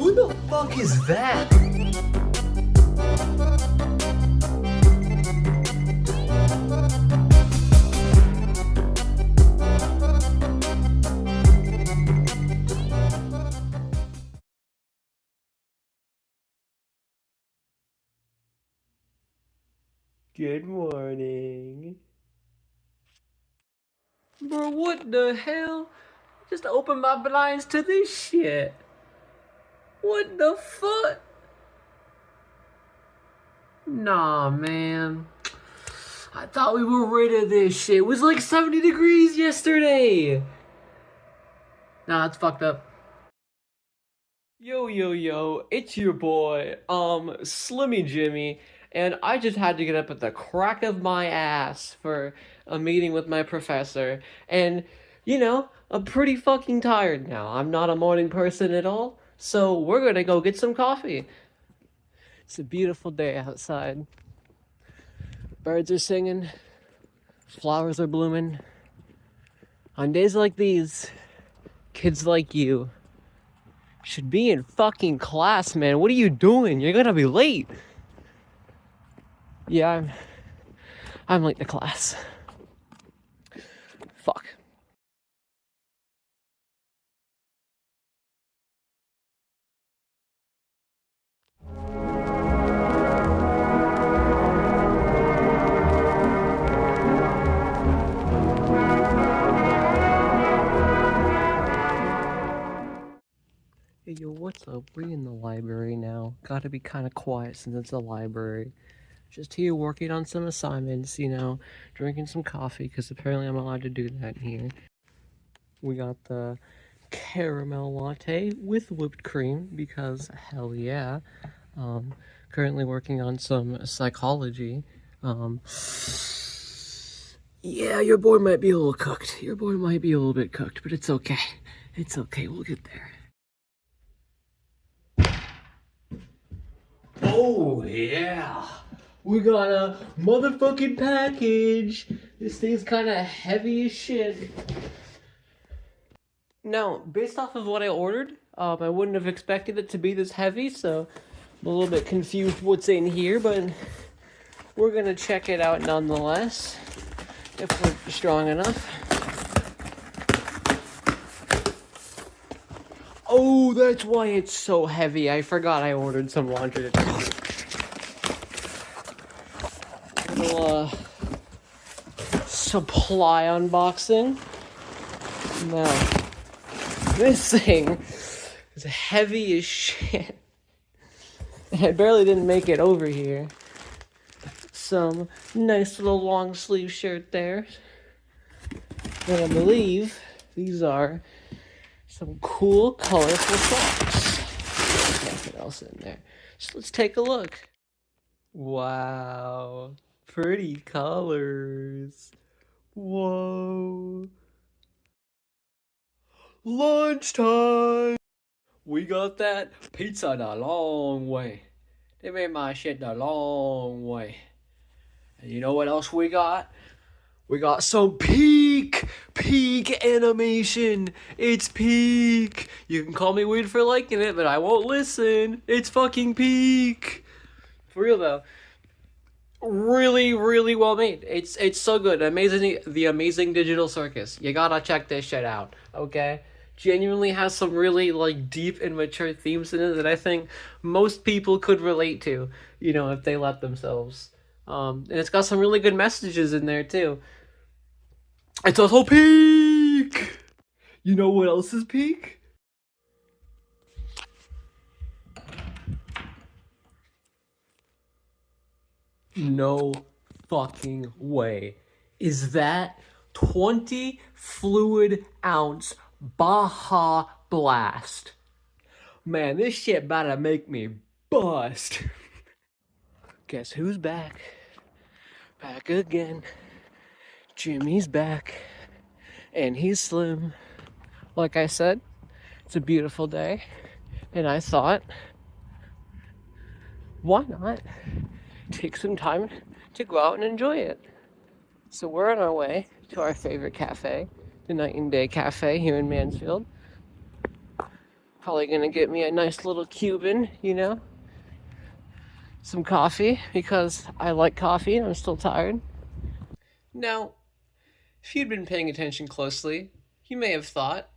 Who the fuck is that? Good morning. Bro, what the hell? Just open my blinds to this shit. What the fuck? Nah, man. I thought we were rid of this shit. It was like 70 degrees yesterday. Nah, it's fucked up. Yo, it's your boy, Slimmy Jimmy, and I just had to get up at the crack of my ass for a meeting with my professor, and, I'm pretty fucking tired now. I'm not a morning person at all, so we're gonna go get some coffee. It's a beautiful day outside. Birds are singing, flowers are blooming. On days like these, kids like you should be in fucking class, man. What are you doing? You're gonna be late. Yeah, I'm late to class. Fuck. Hey, yo, what's up? We're in the library now. Gotta be kind of quiet since it's a library. Just here working on some assignments, drinking some coffee, because apparently I'm allowed to do that here. We got the caramel latte with whipped cream, because hell yeah. Currently working on some psychology. Yeah, your boy might be a little cooked. Your boy might be a little bit cooked, but it's okay. It's okay, we'll get there. Oh, yeah. We got a motherfucking package. This thing's kind of heavy as shit. Now, based off of what I ordered, I wouldn't have expected it to be this heavy, so I'm a little bit confused what's in here, but we're gonna check it out nonetheless, if we're strong enough. Oh, that's why it's so heavy. I forgot I ordered some laundry detergent. Little, supply unboxing. Now, this thing is heavy as shit. I barely didn't make it over here. Some nice little long sleeve shirt there. And I believe these are some cool, colorful socks. Nothing else in there. So let's take a look. Wow. Pretty colors. Whoa. Lunchtime! We got that pizza the long way. They made my shit the long way. And you know what else we got? We got some peak animation. It's peak. You can call me weird for liking it, but I won't listen. It's fucking peak. For real though. Really, really well made. It's so good. The Amazing Digital Circus. You gotta check this shit out, okay? Genuinely has some really deep and mature themes in it that I think most people could relate to, if they let themselves. And it's got some really good messages in there too. It's also peak! You know what else is peak? No fucking way. Is that 20 fluid ounce Baja Blast? Man, this shit about to make me bust. Guess who's back? Back again. Jimmy's back. And he's slim. Like I said, it's a beautiful day. And I thought, why not take some time to go out and enjoy it? So we're on our way to our favorite cafe, the Night and Day Cafe here in Mansfield. Probably gonna get me a nice little Cuban, some coffee, because I like coffee and I'm still tired. Now, if you'd been paying attention closely, you may have thought,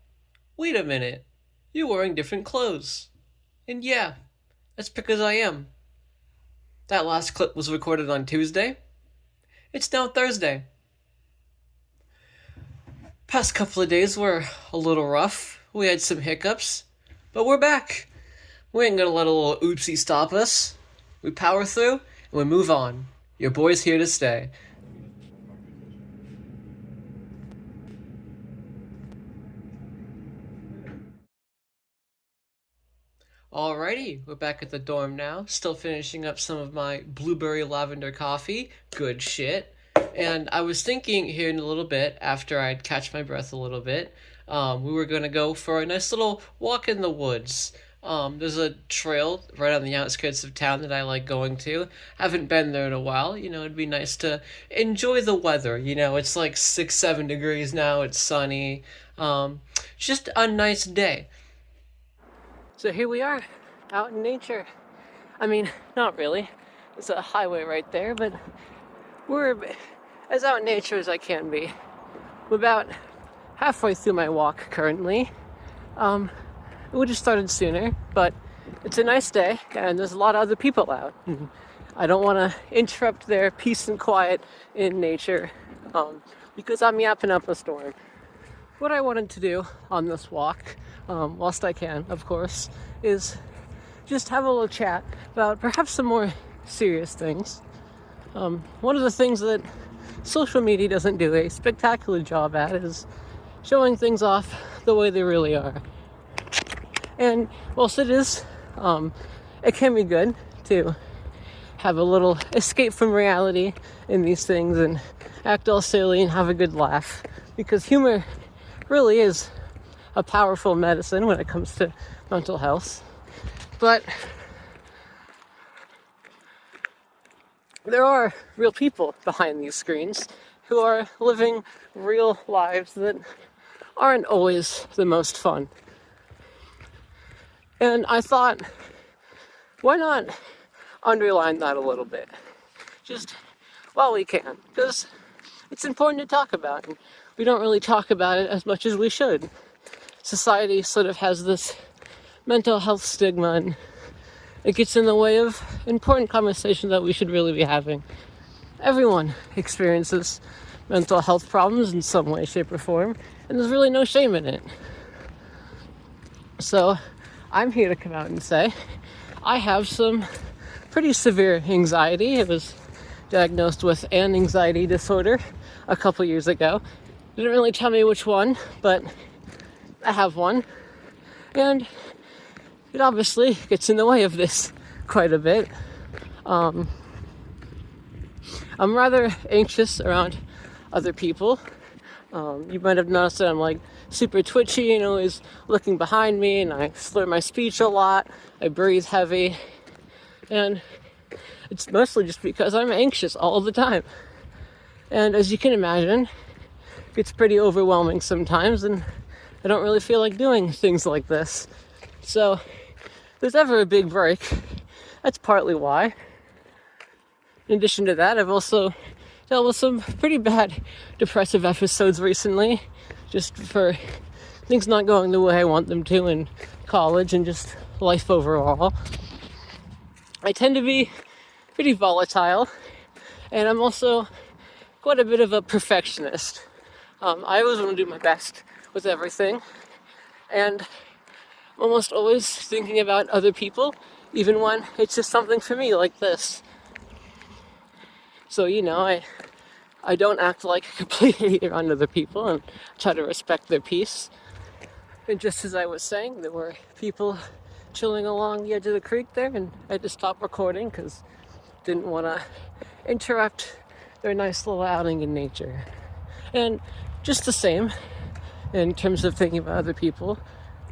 wait a minute, you're wearing different clothes. And yeah, that's because I am. That last clip was recorded on Tuesday. It's now Thursday. Past couple of days were a little rough. We had some hiccups, but we're back. We ain't gonna let a little oopsie stop us. We power through and we move on. Your boy's here to stay. Alrighty, we're back at the dorm now, still finishing up some of my blueberry lavender coffee. Good shit. And I was thinking here in a little bit, after I'd catch my breath a little bit, we were gonna go for a nice little walk in the woods. There's a trail right on the outskirts of town that I like going to. Haven't been there in a while. It'd be nice to enjoy the weather. It's like 6, 7 degrees now. It's sunny. Just a nice day. So here we are, out in nature. I mean, not really. There's a highway right there, but we're as out in nature as I can be. We're about halfway through my walk currently. It would have started sooner, but it's a nice day, and there's a lot of other people out. I don't want to interrupt their peace and quiet in nature, because I'm yapping up a storm. What I wanted to do on this walk, whilst I can, of course, is just have a little chat about perhaps some more serious things. One of the things that social media doesn't do a spectacular job at is showing things off the way they really are. And whilst it can be good to have a little escape from reality in these things and act all silly and have a good laugh, because humor really is a powerful medicine when it comes to mental health. But there are real people behind these screens who are living real lives that aren't always the most fun. And I thought, why not underline that a little bit? Just while we can, because it's important to talk about, and we don't really talk about it as much as we should. Society sort of has this mental health stigma, and it gets in the way of important conversations that we should really be having. Everyone experiences mental health problems in some way, shape, or form, and there's really no shame in it. So I'm here to come out and say I have some pretty severe anxiety. I was diagnosed with an anxiety disorder a couple years ago. Didn't really tell me which one, but I have one. And it obviously gets in the way of this quite a bit. I'm rather anxious around other people. You might have noticed that I'm like super twitchy and always looking behind me, and I slur my speech a lot. I breathe heavy, and it's mostly just because I'm anxious all the time. And as you can imagine, it gets pretty overwhelming sometimes, and I don't really feel like doing things like this. So if there's ever a big break, that's partly why. In addition to that, I've also dealt with some pretty bad depressive episodes recently, just for things not going the way I want them to in college and just life overall. I tend to be pretty volatile, and I'm also quite a bit of a perfectionist. I always want to do my best with everything, and I'm almost always thinking about other people, even when it's just something for me like this. So, I don't act like a complete idiot on other people and try to respect their peace. And just as I was saying, there were people chilling along the edge of the creek there, and I had to stop recording because I didn't want to interrupt their nice little outing in nature. And just the same, in terms of thinking about other people,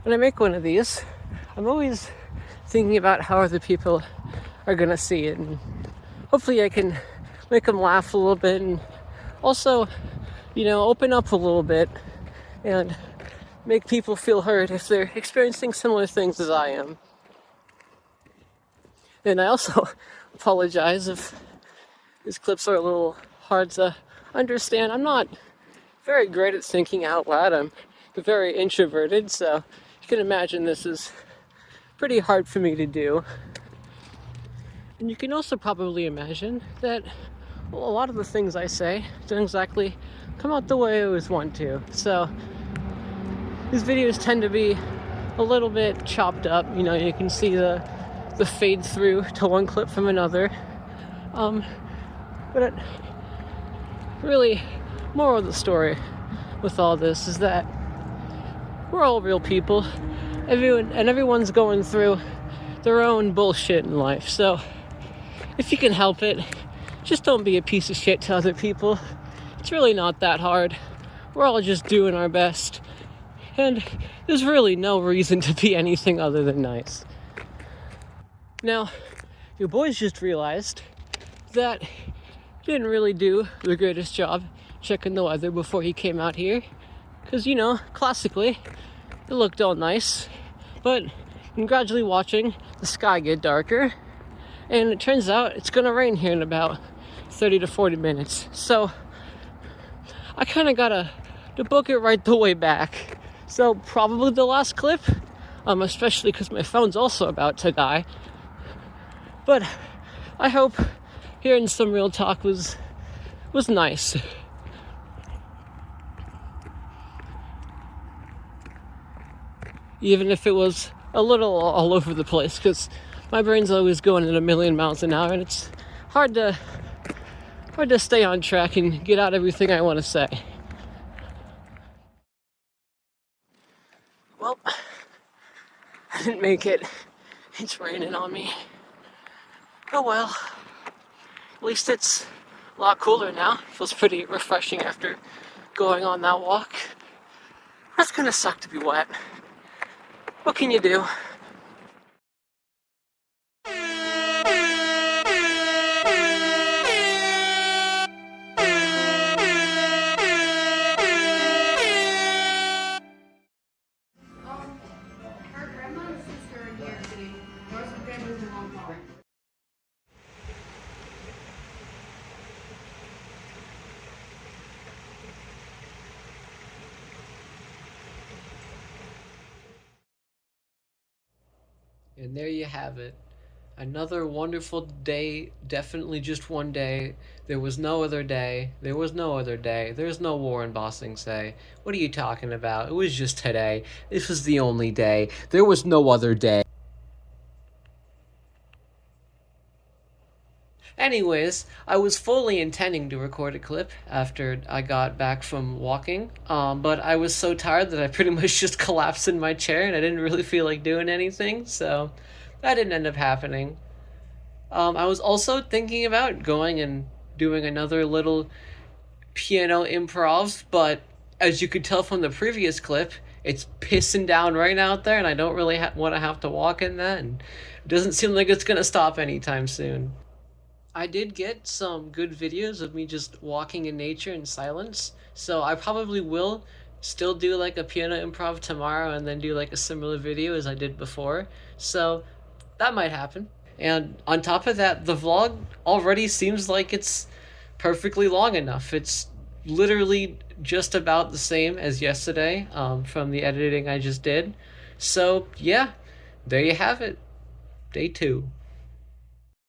when I make one of these, I'm always thinking about how other people are going to see it. And hopefully I can make them laugh a little bit, and also, open up a little bit, and make people feel heard if they're experiencing similar things as I am. And I also apologize if these clips are a little hard to understand. I'm not very great at thinking out loud. I'm very introverted, so you can imagine this is pretty hard for me to do. And you can also probably imagine that a lot of the things I say don't exactly come out the way I always want to. So these videos tend to be a little bit chopped up. You know, you can see the fade through to one clip from another. But really, moral of the story with all this is that we're all real people. Everyone's going through their own bullshit in life. So if you can help it, just don't be a piece of shit to other people. It's really not that hard. We're all just doing our best. And there's really no reason to be anything other than nice. Now, your boys just realized that he didn't really do the greatest job checking the weather before he came out here. Because, you know, classically, it looked all nice. But I'm gradually watching the sky get darker. And it turns out it's going to rain here in about 30 to 40 minutes. So I kind of got to book it right the way back. So probably the last clip, especially because my phone's also about to die. But I hope hearing some real talk was nice. Even if it was a little all over the place, because my brain's always going at 1,000,000 miles an hour, and it's hard to stay on track and get out everything I want to say. Well, I didn't make it. It's raining on me. Oh well. At least it's a lot cooler now. Feels pretty refreshing after going on that walk. That's gonna suck to be wet. What can you do? Her grandma and sister are here today. Rose's grandma's in Hong Kong. And there you have it. Another wonderful day, definitely just one day. There was no other day. There was no other day. There's no war in Bossing Say. What are you talking about? It was just today. This was the only day. There was no other day. Anyways, I was fully intending to record a clip after I got back from walking, but I was so tired that I pretty much just collapsed in my chair and I didn't really feel like doing anything, so that didn't end up happening. I was also thinking about going and doing another little piano improv, but as you could tell from the previous clip, it's pissing down right out there and I don't really want to have to walk in that, and it doesn't seem like it's going to stop anytime soon. I did get some good videos of me just walking in nature in silence, so I probably will still do like a piano improv tomorrow and then do like a similar video as I did before, so that might happen. And on top of that, the vlog already seems like it's perfectly long enough. It's literally just about the same as yesterday, from the editing I just did. So yeah, there you have it. Day 2.